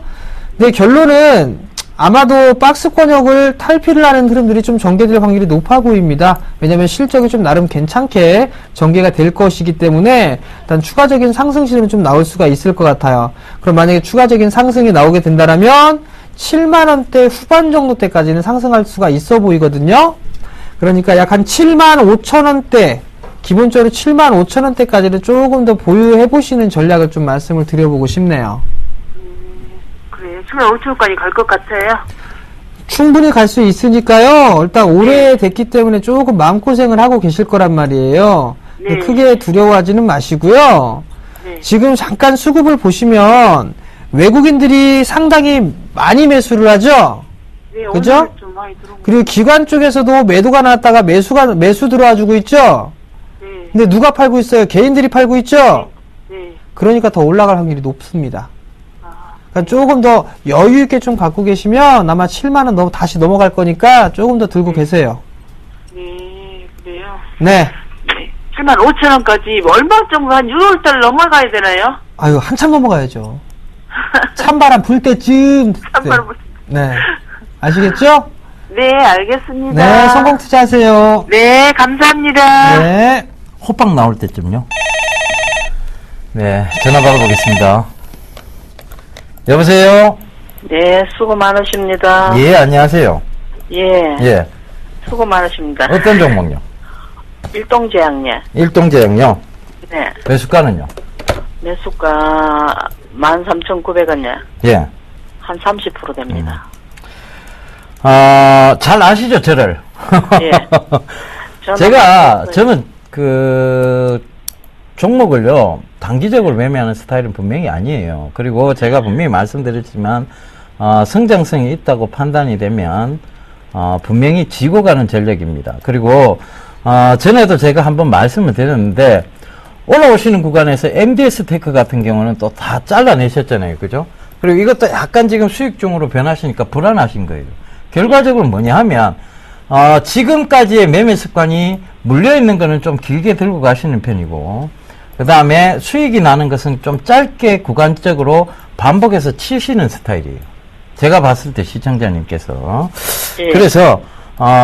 근데 결론은 아마도 박스권역을 탈피를 하는 흐름들이 좀 전개될 확률이 높아 보입니다. 왜냐하면 실적이 좀 나름 괜찮게 전개가 될 것이기 때문에 일단 추가적인 상승 시점이 좀 나올 수가 있을 것 같아요. 그럼 만약에 추가적인 상승이 나오게 된다면 7만원대 후반 정도 때까지는 상승할 수가 있어 보이거든요. 그러니까 약 한 75,000원대 기본적으로 75,000원대까지는 조금 더 보유해 보시는 전략을 좀 말씀을 드려보고 싶네요. 그래요. 75,000원까지 갈 것 같아요. 충분히 갈 수 있으니까요. 일단 오래됐기 때문에 조금 마음고생을 하고 계실 거란 말이에요. 네. 크게 두려워하지는 마시고요. 네. 지금 잠깐 수급을 보시면 외국인들이 상당히 많이 매수를 하죠. 네, 그죠? 오늘 좀 많이 들어온 거. 그리고 기관 쪽에서도 매도가 나왔다가 매수 들어와주고 있죠. 네. 근데 누가 팔고 있어요? 개인들이 팔고 있죠. 네. 그러니까 더 올라갈 확률이 높습니다. 아, 그러니까 조금 더 여유 있게 좀 갖고 계시면 아마 7만 원 다시 넘어갈 거니까 조금 더 들고 계세요. 네, 그래요. 네. 네. 75,000원까지 얼마 정도 한 6월달 넘어가야 되나요? 아유, 한참 넘어가야죠. 찬바람 불 때쯤. 찬바람 불 네. 아시겠죠? 네, 알겠습니다. 네, 성공 투자하세요. 네, 감사합니다. 네. 호빵 나올 때쯤요. 네, 전화 받아보겠습니다. 여보세요? 네, 수고 많으십니다. 예, 안녕하세요. 예, 예. 수고 많으십니다. 어떤 종목요? 일동제약예. 일동제약요. 네, 매수가는요? 매수가 13,900원예. 예. 한 30% 됩니다. 잘 아시죠, 저를? 예. 저는 그 종목을요, 단기적으로 매매하는 스타일은 분명히 아니에요. 그리고 제가 분명히 말씀드렸지만, 성장성이 있다고 판단이 되면, 분명히 지고 가는 전략입니다. 그리고, 전에도 제가 한번 말씀을 드렸는데, 올라오시는 구간에서 MDS 테크 같은 경우는 또 다 잘라내셨잖아요. 그죠? 그리고 이것도 약간 지금 수익종으로 변하시니까 불안하신 거예요. 결과적으로 뭐냐 하면, 지금까지의 매매 습관이 물려있는 거는 좀 길게 들고 가시는 편이고, 그 다음에 수익이 나는 것은 좀 짧게 구간적으로 반복해서 치시는 스타일이에요. 제가 봤을 때 시청자님께서. 예. 그래서,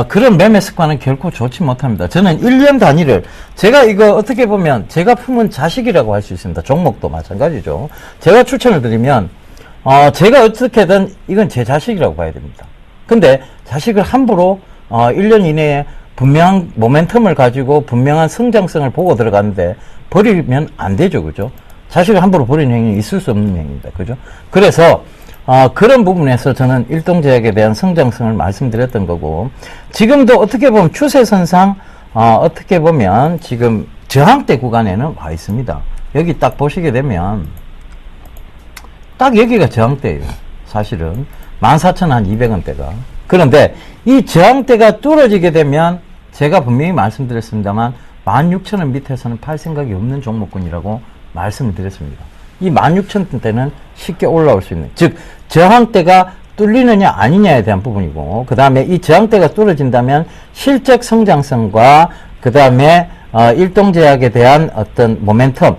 그런 매매 습관은 결코 좋지 못합니다. 저는 1년 단위를, 제가 이거 어떻게 보면 제가 품은 자식이라고 할 수 있습니다. 종목도 마찬가지죠. 제가 추천을 드리면, 제가 어떻게든 이건 제 자식이라고 봐야 됩니다. 근데 자식을 함부로 1년 이내에 분명한 모멘텀을 가지고 분명한 성장성을 보고 들어가는데 버리면 안 되죠. 그죠? 자식을 함부로 버리는 행위는 있을 수 없는 행위입니다. 그죠? 그래서 그런 부분에서 저는 일동제약에 대한 성장성을 말씀드렸던 거고, 지금도 어떻게 보면 추세선상 어떻게 보면 지금 저항대 구간에는 와 있습니다. 여기 딱 보시게 되면 딱 여기가 저항대예요. 사실은 14,200원대가. 그런데 이 저항대가 뚫어지게 되면 제가 분명히 말씀드렸습니다만 16,000원 밑에서는 팔 생각이 없는 종목군이라고 말씀을 드렸습니다. 이 16,000원대는 쉽게 올라올 수 있는, 즉 저항대가 뚫리느냐 아니냐에 대한 부분이고, 그 다음에 이 저항대가 뚫어진다면 실적 성장성과 그 다음에 일동제약에 대한 어떤 모멘텀,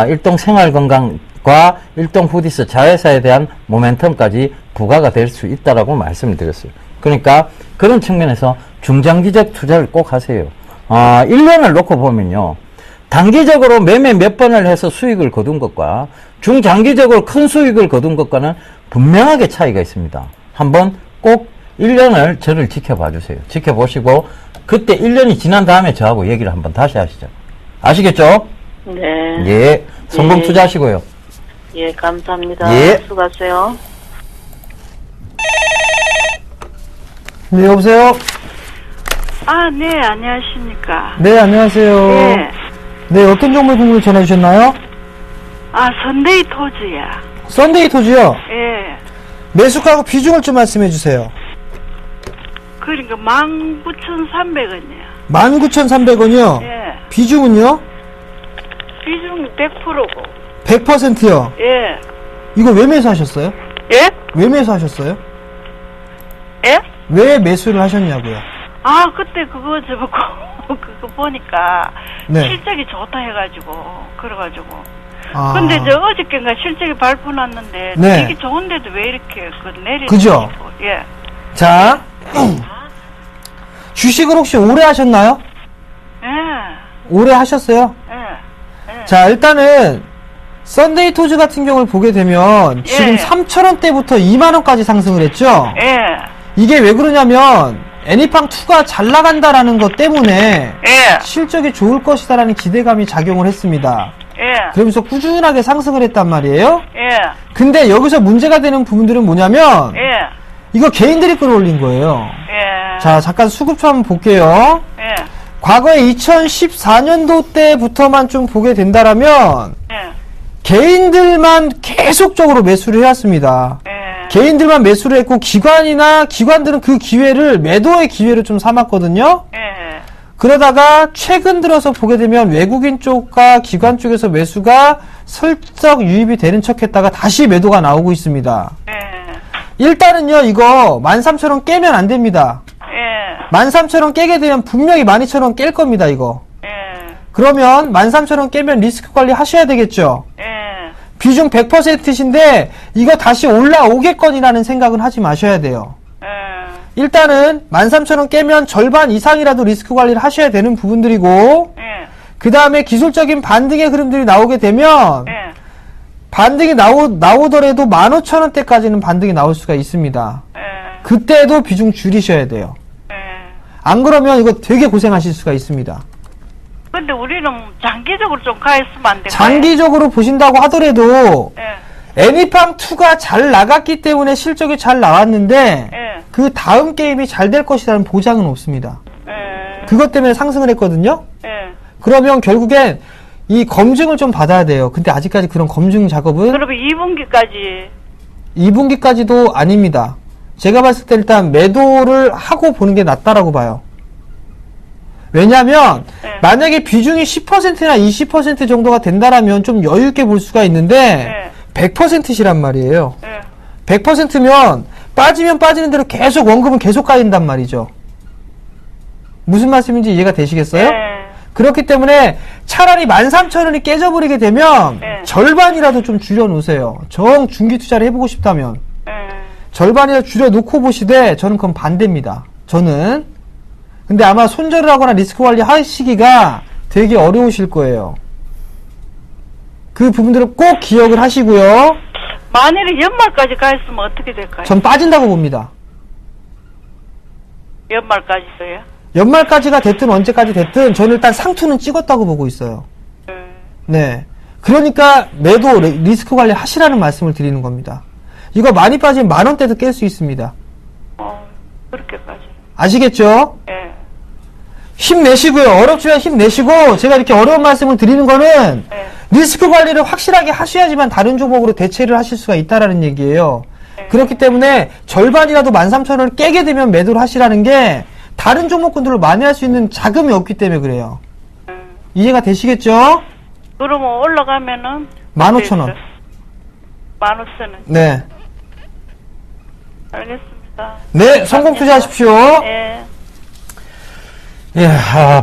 일동생활건강과 일동푸디스 자회사에 대한 모멘텀까지 부과가 될 수 있다라고 말씀을 드렸어요. 그러니까 그런 측면에서 중장기적 투자를 꼭 하세요. 1년을 놓고 보면요, 단기적으로 매매 몇 번을 해서 수익을 거둔 것과 중장기적으로 큰 수익을 거둔 것과는 분명하게 차이가 있습니다. 한번 꼭 1년을 저를 지켜봐 주세요. 지켜보시고 그때 1년이 지난 다음에 저하고 얘기를 한번 다시 하시죠. 아시겠죠? 네. 예. 성공 예. 투자하시고요. 예, 감사합니다. 예. 수고하세요. 네, 여보세요? 네, 안녕하십니까. 네, 안녕하세요. 예. 네, 어떤 종목 궁금해 전화 주셨나요? 선데이 토즈야. 썬데이 토지요? 예. 매수가하고 비중을 좀 말씀해 주세요. 그러니까 19,300원이야. 19,300원이요? 예. 비중은요? 비중 100%고. 100%요? 예. 이거 왜 매수하셨어요? 예? 왜 매수하셨어요? 예? 왜 매수를 하셨냐고요? 그때 그거 그거 보니까 네. 실적이 좋다 해가지고 그래가지고. 아. 근데 저 어저께인가 실적이 발표 났는데 네. 이게 좋은데도 왜 이렇게 내리는 그죠? 거고. 예. 자, 주식을 혹시 오래 하셨나요? 예. 오래 하셨어요? 예. 예. 자, 일단은 썬데이 토즈 같은 경우를 보게 되면 지금 예. 3,000원대부터 2만원까지 상승을 했죠? 예. 이게 왜 그러냐면 애니팡2가 잘 나간다라는 것 때문에 예. 실적이 좋을 것이다라는 기대감이 작용을 했습니다. 예. 그러면서 꾸준하게 상승을 했단 말이에요. 예. 근데 여기서 문제가 되는 부분들은 뭐냐면 예. 이거 개인들이 끌어올린 거예요. 예. 자, 잠깐 수급초 한번 볼게요. 예. 과거에 2014년도 때부터만 좀 보게 된다라면 예. 개인들만 계속적으로 매수를 해왔습니다. 예. 개인들만 매수를 했고 기관들은 그 기회를 매도의 기회로 좀 삼았거든요. 예. 그러다가 최근 들어서 보게 되면 외국인 쪽과 기관 쪽에서 매수가 슬쩍 유입이 되는 척 했다가 다시 매도가 나오고 있습니다. 예. 일단은요, 이거 13,000원 깨면 안 됩니다. 예. 13,000원 깨게 되면 분명히 12,000원 깰 겁니다, 이거. 예. 그러면 13,000원 깨면 리스크 관리 하셔야 되겠죠. 예. 비중 100%신데 이거 다시 올라오겠거니라는 생각은 하지 마셔야 돼요. 일단은 13,000원 깨면 절반 이상이라도 리스크 관리를 하셔야 되는 부분들이고, 그 다음에 기술적인 반등의 흐름들이 나오게 되면 반등이 나오더라도 15,000원대까지는 반등이 나올 수가 있습니다. 그때도 비중 줄이셔야 돼요. 안 그러면 이거 되게 고생하실 수가 있습니다. 근데 우리는 장기적으로 좀 가있으면 안 될까요? 장기적으로 보신다고 하더라도 애니팡2가 잘 나갔기 때문에 실적이 잘 나왔는데 그 다음 게임이 잘 될 것이라는 보장은 없습니다. 그것 때문에 상승을 했거든요. 그러면 결국엔 이 검증을 좀 받아야 돼요. 근데 아직까지 그런 검증 작업은 그러면 2분기까지 2분기까지도 아닙니다. 제가 봤을 때 일단 매도를 하고 보는 게 낫다라고 봐요. 왜냐하면 만약에 비중이 10%나 20% 정도가 된다라면 좀 여유 있게 볼 수가 있는데 100%시란 말이에요. 100%면 빠지면 빠지는 대로 계속 원금은 계속 까인단 말이죠. 무슨 말씀인지 이해가 되시겠어요? 그렇기 때문에 차라리 13,000원이 깨져버리게 되면 절반이라도 좀 줄여놓으세요. 정 중기 투자를 해보고 싶다면 절반이라도 줄여놓고 보시되 저는 그건 반대입니다. 저는 근데 아마 손절을 하거나 리스크 관리 하시기가 되게 어려우실 거예요. 그 부분들을 꼭 기억을 하시고요. 만일에 연말까지 가있으면 어떻게 될까요? 전 빠진다고 봅니다. 연말까지서요? 연말까지가 됐든 언제까지 됐든 저는 일단 상투는 찍었다고 보고 있어요. 네. 그러니까 매도 리스크 관리 하시라는 말씀을 드리는 겁니다. 이거 많이 빠지면 10,000원대도 깰 수 있습니다. 그렇게까지. 아시겠죠? 예. 힘내시고요. 어렵지만 힘내시고 제가 이렇게 어려운 말씀을 드리는 거는 리스크 관리를 확실하게 하셔야지만 다른 종목으로 대체를 하실 수가 있다라는 얘기예요. 그렇기 때문에 절반이라도 13,000원을 깨게 되면 매도를 하시라는 게 다른 종목군들로 만회할 수 있는 자금이 없기 때문에 그래요. 이해가 되시겠죠? 그러면 올라가면은 15,000원. 15,000원. 네. 알겠습니다. 네, 성공 투자하십시오. 예. 예,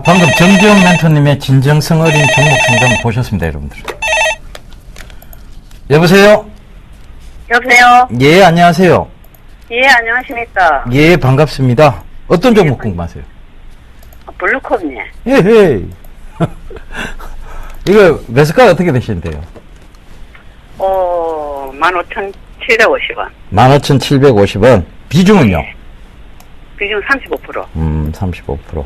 방금 정지영 멘토님의 진정성 어린 종목 상담 보셨습니다, 여러분들. 여보세요? 여보세요? 예, 안녕하세요. 예, 안녕하십니까. 예, 반갑습니다. 어떤 종목 궁금하세요? 블루컵네. 예헤이. 이거 매수가 어떻게 되시는데요? 15,750원. 15,750원. 비중은요? 비중 35%. 35%.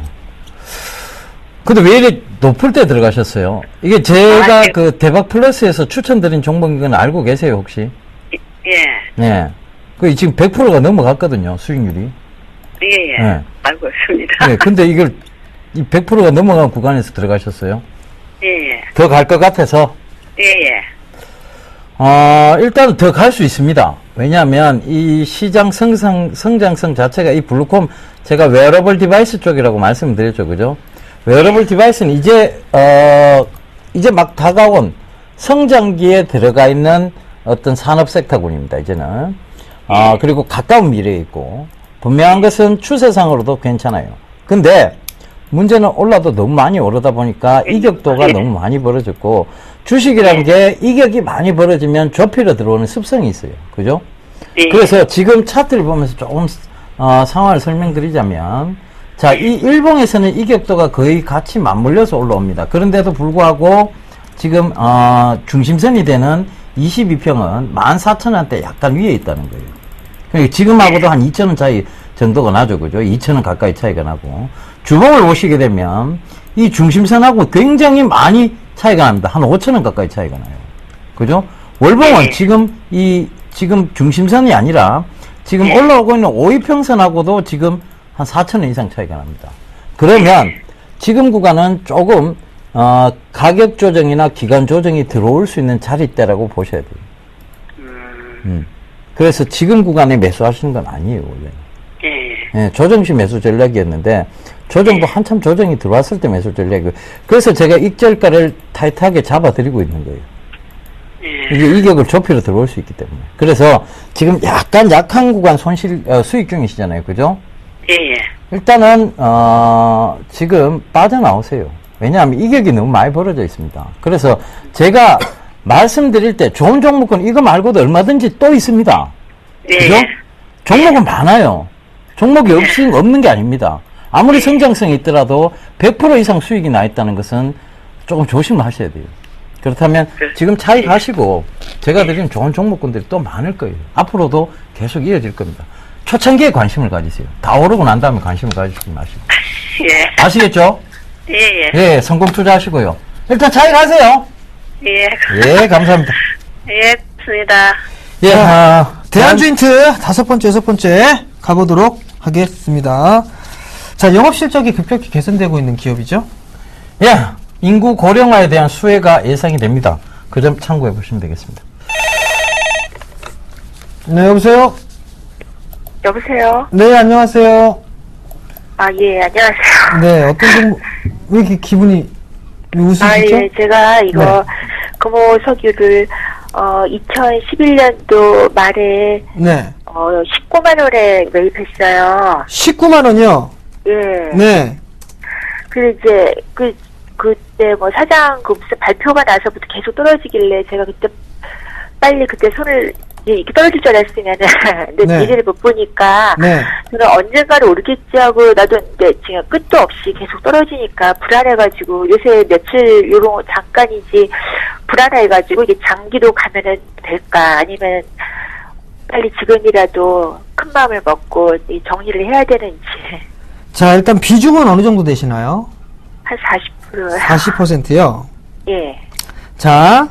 근데 왜 이렇게 높을 때 들어가셨어요? 이게 제가 그 대박 플러스에서 추천드린 종목인 건 알고 계세요, 혹시? 예. 네. 그 지금 100%가 넘어갔거든요, 수익률이. 예. 네. 알고 있습니다. 네, 근데 이걸 이 100%가 넘어간 구간에서 들어가셨어요? 예. 더 갈 것 같아서? 예. 일단 더 갈 수 있습니다. 왜냐하면 이 시장 성장성 자체가 이 블루콤 제가 웨어러블 디바이스 쪽이라고 말씀드렸죠, 그죠? 웨어러블 디바이스는 이제 막 다가온 성장기에 들어가 있는 어떤 산업 섹터군입니다, 이제는. 그리고 가까운 미래에 있고, 분명한 것은 추세상으로도 괜찮아요. 근데, 문제는 올라도 너무 많이 오르다 보니까 이격도가 너무 많이 벌어졌고, 주식이라는 게 이격이 많이 벌어지면 좁히려 들어오는 습성이 있어요. 그죠? 그래서 지금 차트를 보면서 조금, 상황을 설명드리자면, 자, 이 일봉에서는 이격도가 거의 같이 맞물려서 올라옵니다. 그런데도 불구하고, 지금, 중심선이 되는 22평은 14,000원대 약간 위에 있다는 거예요. 그러니까 지금하고도 한 2,000원 차이 정도가 나죠. 그죠? 2,000원 가까이 차이가 나고. 주봉을 보시게 되면 이 중심선하고 굉장히 많이 차이가 납니다. 한 5,000원 가까이 차이가 나요. 그죠? 월봉은 지금 중심선이 아니라 지금 올라오고 있는 5위평선하고도 지금 한 4,000원 이상 차이가 납니다. 그러면 지금 구간은 조금 가격 조정이나 기간 조정이 들어올 수 있는 자리대라고 보셔야 돼요. 그래서 지금 구간에 매수하시는 건 아니에요, 원래. 예, 조정시 매수 전략이었는데, 조정도 한참 조정이 들어왔을 때 매수 전략이고, 그래서 제가 익절가를 타이트하게 잡아드리고 있는 거예요. 이게 이격을 좁히려 들어올 수 있기 때문에. 그래서 지금 약간 약한 구간 수익 중이시잖아요, 그죠? 일단은, 지금 빠져나오세요. 왜냐하면 이격이 너무 많이 벌어져 있습니다. 그래서 제가 말씀드릴 때 좋은 종목은 이거 말고도 얼마든지 또 있습니다. 네. 그죠? 종목은 많아요. 종목이 없는 게 아닙니다. 아무리 성장성이 있더라도 100% 이상 수익이 나 있다는 것은 조금 조심하셔야 돼요. 그렇다면 지금 차익하시고 제가 드린 좋은 종목군들이 또 많을 거예요. 앞으로도 계속 이어질 겁니다. 초창기에 관심을 가지세요. 다 오르고 난 다음에 관심을 가지지 마시고. 예. 아시겠죠? 예. 예, 성공 투자하시고요. 일단 차익하세요. 예. 예, 감사합니다. 예. 좋습니다. 예, 대한주인트 5번째, 6번째 가보도록 하겠습니다. 자, 영업실적이 급격히 개선되고 있는 기업이죠? 예, 인구 고령화에 대한 수혜가 예상이 됩니다. 그 점 참고해 보시면 되겠습니다. 네, 여보세요? 여보세요? 네, 안녕하세요. 아, 예, 안녕하세요. 네, 어떤 종목, 왜 이렇게 기분이 웃으시죠? 아, 예, 제가 이거 네. 금호석유를 2011년도 말에 네. 19만 원에 매입했어요. 19만 원이요? 예. 네. 그래서 이제 그때 뭐 사장 그 무슨 발표가 나서부터 계속 떨어지길래 제가 그때 빨리 그때 손을 이렇게 떨어질 줄 알았으면은 근데 네. 미래를 못 보니까 네. 저는 언젠가는 오르겠지 하고 나도 이제 지금 끝도 없이 계속 떨어지니까 불안해가지고 요새 며칠 요런 잠깐이지 불안해가지고 이게 장기로 가면은 될까 아니면 빨리 지금이라도 큰 마음을 먹고 이 정리를 해야 되는지 자, 일단 비중은 어느 정도 되시나요? 한 40%. 40%요? 예. 자,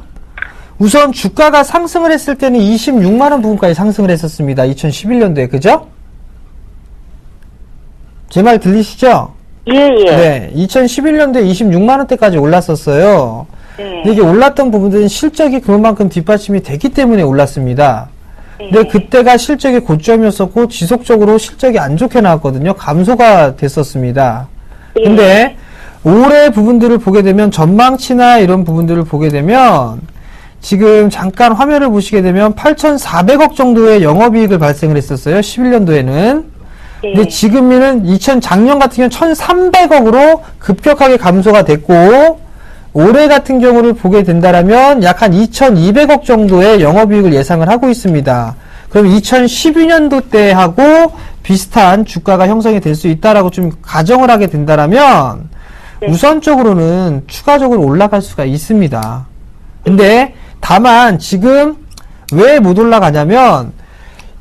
우선 주가가 상승을 했을 때는 26만원 부분까지 상승을 했었습니다. 2011년도에, 그죠? 제 말 들리시죠? 예, 예. 네, 2011년도에 26만원대까지 올랐었어요. 네. 근데 이게 올랐던 부분들은 실적이 그만큼 뒷받침이 됐기 때문에 올랐습니다. 근데 그때가 실적이 고점이었었고 지속적으로 실적이 안 좋게 나왔거든요. 감소가 됐었습니다. 근데 올해 부분들을 보게 되면 전망치나 이런 부분들을 보게 되면 지금 잠깐 화면을 보시게 되면 8,400억 정도의 영업이익을 발생을 했었어요. 11년도에는. 근데 지금은 작년 같은 경우는 1,300억으로 급격하게 감소가 됐고 올해 같은 경우를 보게 된다라면 약 한 2,200억 정도의 영업이익을 예상을 하고 있습니다. 그럼 2012년도 때하고 비슷한 주가가 형성이 될 수 있다라고 좀 가정을 하게 된다라면 우선적으로는 추가적으로 올라갈 수가 있습니다. 근데 다만 지금 왜 못 올라가냐면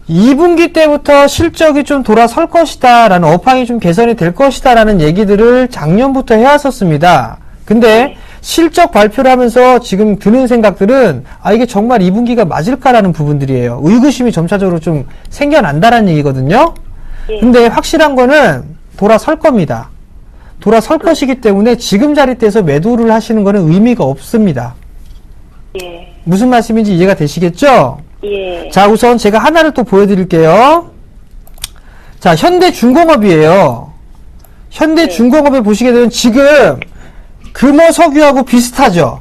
2분기 때부터 실적이 좀 돌아설 것이다 라는 업황이 좀 개선이 될 것이다 라는 얘기들을 작년부터 해왔었습니다. 근데 실적 발표를 하면서 지금 드는 생각들은 이게 정말 2분기가 맞을까라는 부분들이에요. 의구심이 점차적으로 좀 생겨난다라는 얘기거든요. 근데 확실한 거는 돌아설 겁니다. 돌아설 것이기 때문에 지금 자리대에서 매도를 하시는 거는 의미가 없습니다. 예. 무슨 말씀인지 이해가 되시겠죠? 예. 자, 우선 제가 하나를 또 보여드릴게요. 자, 현대중공업이에요. 현대중공업에 보시게 되면 지금 금호석유하고 비슷하죠?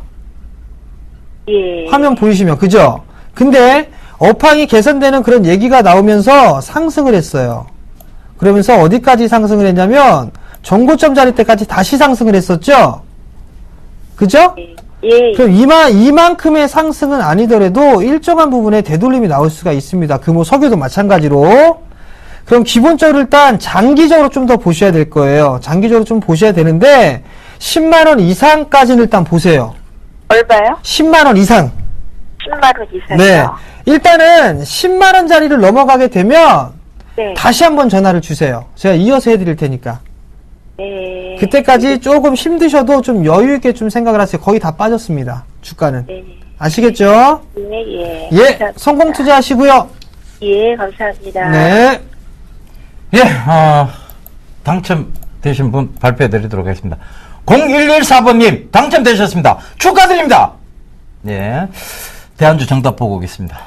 예. 화면 보이시면, 그죠? 근데 업황이 개선되는 그런 얘기가 나오면서 상승을 했어요. 그러면서 어디까지 상승을 했냐면 정고점 자리 때까지 다시 상승을 했었죠? 그죠? 예. 그럼 이만큼의 상승은 아니더라도 일정한 부분에 되돌림이 나올 수가 있습니다. 금호석유도 마찬가지로. 그럼 기본적으로 일단 장기적으로 좀 더 보셔야 될 거예요. 장기적으로 좀 보셔야 되는데 10만원 이상까지는 일단 보세요. 얼마요? 10만원 이상. 10만 원 이상이요. 네. 일단은 10만원짜리를 넘어가게 되면 네. 다시 한번 전화를 주세요. 제가 이어서 해드릴 테니까. 네. 그때까지 조금 힘드셔도 좀 여유있게 좀 생각을 하세요. 거의 다 빠졌습니다. 주가는. 네. 아시겠죠? 예, 예. 예. 감사합니다. 성공 투자하시고요. 예, 감사합니다. 네. 예, 당첨되신 분 발표해 드리도록 하겠습니다. 0114번님 당첨되셨습니다. 축하드립니다. 예, 대한주 정답 보고 오겠습니다.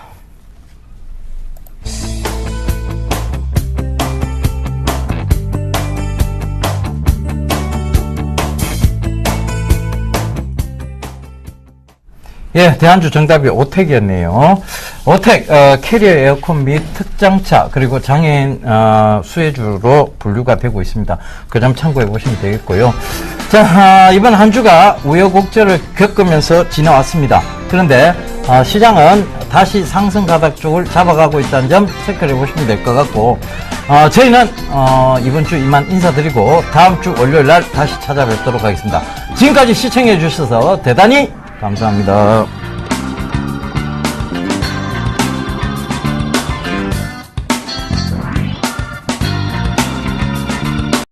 예, 대한주 정답이 오택이었네요. 오텍 캐리어 에어컨 및 특장차 그리고 장애인 수혜주로 분류가 되고 있습니다. 그 점 참고해 보시면 되겠고요. 자, 이번 한 주가 우여곡절을 겪으면서 지나왔습니다. 그런데 시장은 다시 상승 가닥 쪽을 잡아가고 있다는 점 체크해 보시면 될 것 같고, 저희는 이번 주 이만 인사드리고 다음 주 월요일 날 다시 찾아뵙도록 하겠습니다. 지금까지 시청해 주셔서 대단히 감사합니다.